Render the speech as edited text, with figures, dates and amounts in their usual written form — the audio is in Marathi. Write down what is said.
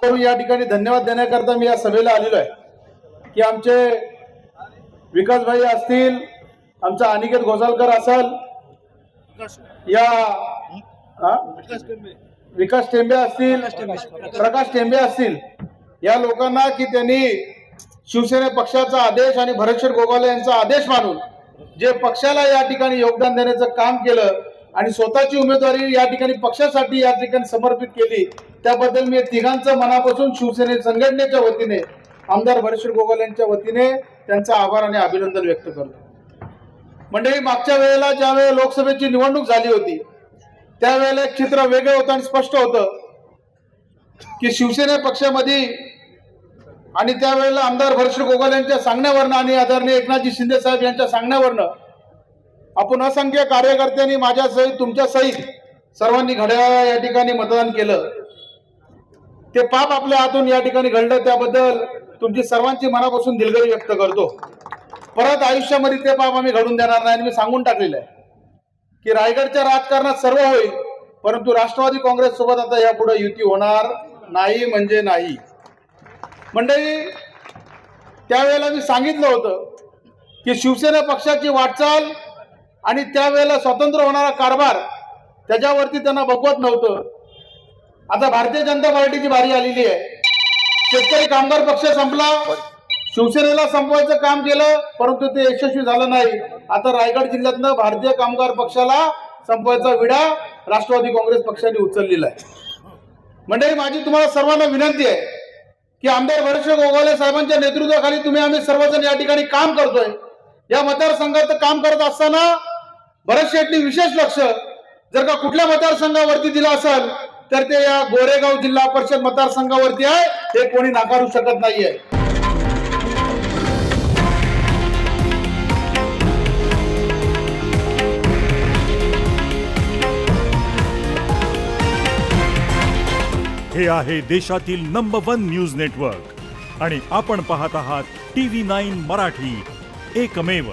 करून या ठिकाणी धन्यवाद देण्याकरता मी या सभेला आलेलो आहे की आमचे विकासभाई असतील, आमचा अनिकेत घोसालकर असेल, या विकास टेंबे असतील, प्रकाश टेंबे असतील, या लोकांना की त्यांनी शिवसेना पक्षाचा आदेश आणि भरतशेठ गोगावले यांचा आदेश मानून जे पक्षाला या ठिकाणी योगदान देण्याचं काम केलं आणि स्वतःची उमेदवारी या ठिकाणी पक्षासाठी या ठिकाणी समर्पित केली, त्याबद्दल मी तिघांचं मनापासून शिवसेने संघटनेच्या वतीने, आमदार भरतशेठ गोगावले यांच्या वतीने त्यांचा आभार आणि अभिनंदन व्यक्त करतो. मंडळी, मागच्या वेळेला ज्यावेळेला लोकसभेची निवडणूक झाली होती त्यावेळेला एक चित्र वेगळं होतं आणि स्पष्ट होतं की शिवसेना पक्षामध्ये आणि त्यावेळेला आमदार भरतशेठ गोगावले यांच्या सांगण्यावरनं आणि आदरणीय एकनाथजी शिंदे साहेब यांच्या सांगण्यावरनं आपण असंख्य कार्यकर्त्यांनी माझ्या सहित तुमच्या सहित सर्वांनी घड्याळाला या ठिकाणी मतदान केलं. ते पाप आपल्या हातून या ठिकाणी घडलं, त्याबद्दल तुमची सर्वांची मनापासून दिलगिरी व्यक्त करतो. परत आयुष्यामध्ये ते पाप आम्ही घडून देणार नाही. मी सांगून टाकलेलं आहे की रायगडच्या राजकारणात सर्व होईल, परंतु राष्ट्रवादी काँग्रेस सोबत आता यापुढे युती होणार नाही म्हणजे नाही. मंडळी, त्यावेळेला मी सांगितलं होतं की शिवसेना पक्षाची वाटचाल आणि त्यावेळेला स्वतंत्र होणारा कारभार त्याच्यावरती त्यांना बघवत नव्हतं. आता भारतीय जनता पार्टीची बारी आलेली आहे. शेतकरी कामगार पक्ष संपला, शिवसेनेला संपवायचं काम केलं, परंतु ते यशस्वी झालं नाही. आता रायगड जिल्ह्यातनं भारतीय कामगार पक्षाला संपवायचा विडा राष्ट्रवादी काँग्रेस पक्षाने उचललेला आहे. मंडळी, माझी तुम्हाला सर्वांना विनंती आहे की आमदार भरतशेठ गोगावले साहेबांच्या नेतृत्वाखाली आम्ही सर्वजण या ठिकाणी काम करतोय. या मतदारसंघात काम करत असताना भरतशेठनी विशेष लक्ष जर का कुठल्या मतदारसंघावरती दिलं असेल तर ते या गोरेगाव जिल्हा परिषद मतदारसंघावरती आहे. हे कोणी नाकारू शकत नाहीये. हे आहे देशातील नंबर 1 न्यूज नेटवर्क आणि आपण पाहत आहात TV9 मराठी, एकमेव.